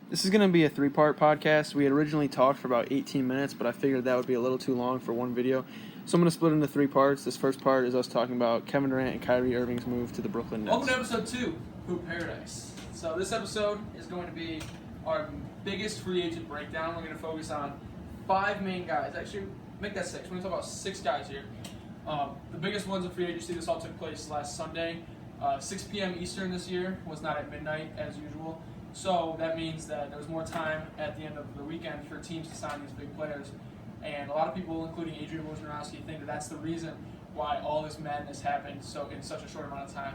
This is going to be a three-part podcast. We had originally talked for about 18 minutes, but I figured that would be a little too long for one video. So I'm going to split it into three parts. This first part is us talking about Kevin Durant and Kyrie Irving's move to the Brooklyn Nets. Welcome to episode 2, Hoop Paradise. So this episode is going to be our biggest free agent breakdown. We're going to focus on 5 main guys. Actually, make that 6. We're going to talk about 6 guys here. The biggest ones in free agency, this all took place last Sunday. 6 p.m. Eastern this year, was not at midnight as usual. So that means that there was more time at the end of the weekend for teams to sign these big players. And a lot of people, including Adrian Wojnarowski, think that that's the reason why all this madness happened in such a short amount of time.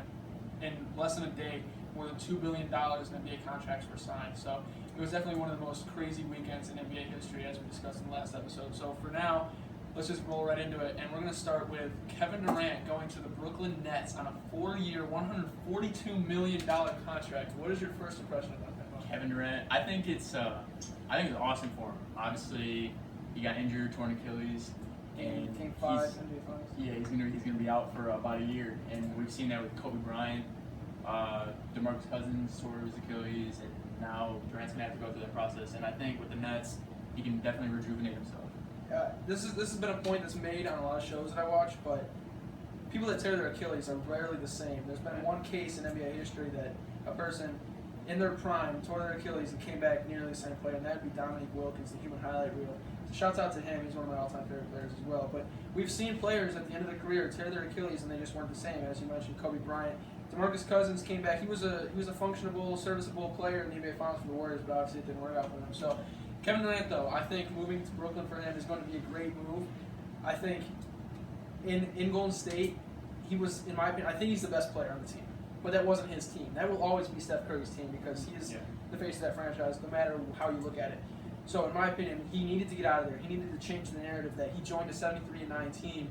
In less than a day, more than $2 billion in NBA contracts were signed. So it was definitely one of the most crazy weekends in NBA history, as we discussed in the last episode. So for now, let's just roll right into it. And we're going to start with Kevin Durant going to the Brooklyn Nets on a 4-year, $142 million contract. What is your first impression about that? Kevin Durant, I think it's awesome for him. Obviously, he got injured, torn Achilles, and Game 5, NBA Finals. Yeah, he's gonna be out for about a year, and we've seen that with Kobe Bryant, DeMarcus Cousins tore his Achilles, and now Durant's gonna have to go through that process. And I think with the Nets, he can definitely rejuvenate himself. This has been a point that's made on a lot of shows that I watch, but people that tear their Achilles are rarely the same. There's been one case in NBA history that a person in their prime tore their Achilles and came back nearly the same player, and that would be Dominique Wilkins, the human highlight reel. So shouts out to him. He's one of my all-time favorite players as well. But we've seen players at the end of their career tear their Achilles and they just weren't the same. As you mentioned, Kobe Bryant. DeMarcus Cousins came back. He was a functionable, serviceable player in the NBA Finals for the Warriors, but obviously it didn't work out for them. So Kevin Durant, though, I think moving to Brooklyn for him is going to be a great move. I think in Golden State, he was, in my opinion, I think he's the best player on the team. But that wasn't his team. That will always be Steph Curry's team because he is the face of that franchise, no matter how you look at it. So, in my opinion, he needed to get out of there. He needed to change the narrative that he joined a 73-9 team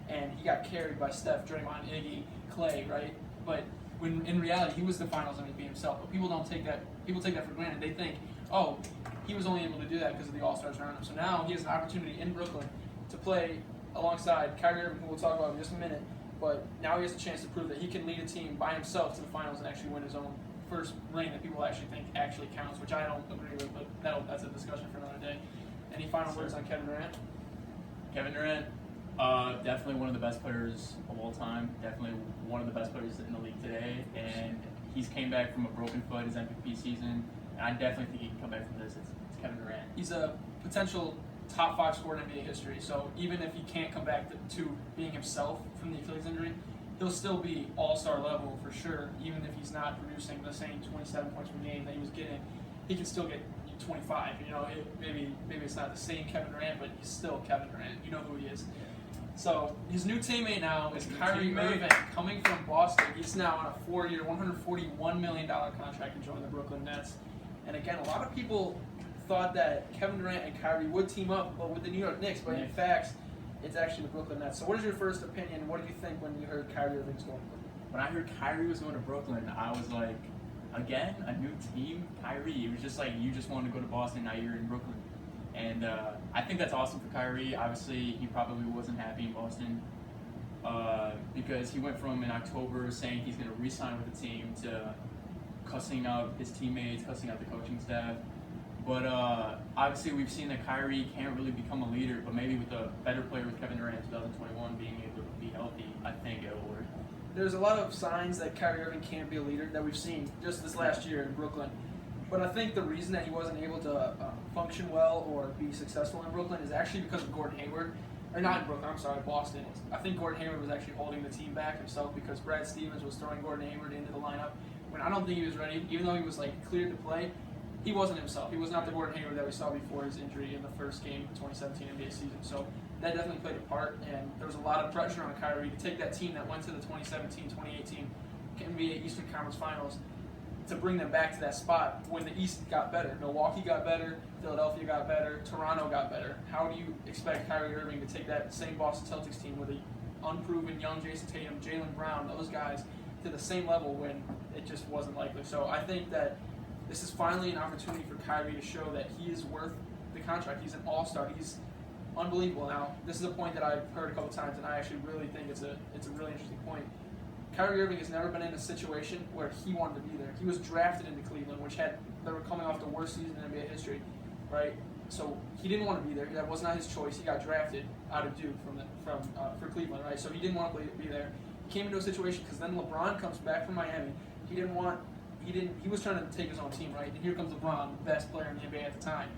and he got carried by Steph, Draymond, Iggy, Clay, right? But when in reality, he was the Finals MVP himself. But people don't take that. People take that for granted. They think, oh, he was only able to do that because of the All-Stars around him. So now he has an opportunity in Brooklyn to play alongside Kyrie Irving, who we'll talk about in just a minute. But now he has a chance to prove that he can lead a team by himself to the finals and actually win his own first ring that people actually think actually counts, which I don't agree with, but that's a discussion for another day. Any final words on Kevin Durant? Kevin Durant, definitely one of the best players of all time. Definitely one of the best players in the league today. And he's came back from a broken foot his MVP season. And I definitely think he can come back from this. It's Kevin Durant. He's a potential top 5 scorer in NBA history. So even if he can't come back to being himself from the Achilles injury, he'll still be all-star level for sure. Even if he's not producing the same 27 points per game that he was getting, he can still get 25. You know, maybe it's not the same Kevin Durant, but he's still Kevin Durant. You know who he is. So his new teammate now is Kyrie Irving, coming from Boston. He's now on a 4-year, $141 million contract to join the Brooklyn Nets. And again, a lot of people thought that Kevin Durant and Kyrie would team up with the New York Knicks, but in fact, it's actually the Brooklyn Nets. So what is your first opinion? What did you think when you heard Kyrie Irving's going to Brooklyn? When I heard Kyrie was going to Brooklyn, I was like, again, a new team? Kyrie. It was just like you just wanted to go to Boston, now you're in Brooklyn. And I think that's awesome for Kyrie. Obviously, he probably wasn't happy in Boston because he went from in October saying he's going to re-sign with the team to cussing out his teammates, cussing out the coaching staff. But obviously, we've seen that Kyrie can't really become a leader, but maybe with a better player with Kevin Durant in 2021 being able to be healthy, I think it will work. There's a lot of signs that Kyrie Irving can't be a leader that we've seen just this last year in Brooklyn. But I think the reason that he wasn't able to function well or be successful in Brooklyn is actually because of Gordon Hayward. Or not in Brooklyn, I'm sorry, Boston. I think Gordon Hayward was actually holding the team back himself because Brad Stevens was throwing Gordon Hayward into the lineup when I don't think he was ready, even though he was cleared to play. He wasn't himself. He was not the Gordon Hayward that we saw before his injury in the first game of the 2017 NBA season. So that definitely played a part, and there was a lot of pressure on Kyrie to take that team that went to the 2017-2018 NBA Eastern Conference Finals to bring them back to that spot when the East got better. Milwaukee got better, Philadelphia got better, Toronto got better. How do you expect Kyrie Irving to take that same Boston Celtics team with an unproven young Jason Tatum, Jaylen Brown, those guys, to the same level when it just wasn't likely? So I think that this is finally an opportunity for Kyrie to show that he is worth the contract. He's an all-star. He's unbelievable. Now, this is a point that I've heard a couple times, and I actually really think it's a really interesting point. Kyrie Irving has never been in a situation where he wanted to be there. He was drafted into Cleveland, which had they were coming off the worst season in NBA history, right? So he didn't want to be there. That was not his choice. He got drafted out of Duke for Cleveland, right? So he didn't want to be there. He came into a situation because then LeBron comes back from Miami. He was trying to take his own team, right? And here comes LeBron, the best player in the NBA at the time.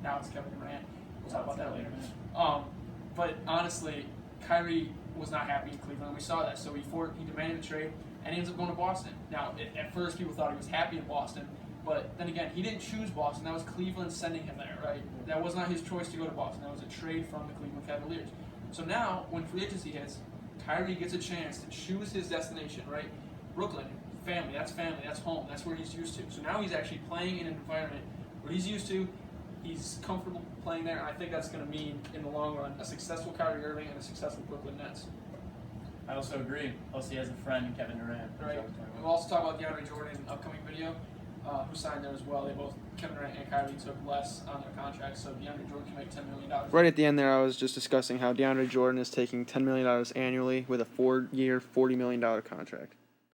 Now it's Kevin Durant. We'll talk about that later. But honestly, Kyrie was not happy in Cleveland. We saw that, so he demanded a trade, and he ends up going to Boston. Now, at first, people thought he was happy in Boston, but then again, he didn't choose Boston. That was Cleveland sending him there, right? That was not his choice to go to Boston. That was a trade from the Cleveland Cavaliers. So now, when free agency hits, Kyrie gets a chance to choose his destination, right? Brooklyn, family, that's home, that's where he's used to. So now he's actually playing in an environment where he's used to. He's comfortable playing there, and I think that's going to mean, in the long run, a successful Kyrie Irving and a successful Brooklyn Nets. I also agree. Plus, he has a friend in Kevin Durant. Right. We'll also talk about DeAndre Jordan in an upcoming video, who signed there as well. Kevin Durant and Kyrie took less on their contracts, so DeAndre Jordan can make $10 million. Right at the end there, I was just discussing how DeAndre Jordan is taking $10 million annually with a 4-year, $40 million contract.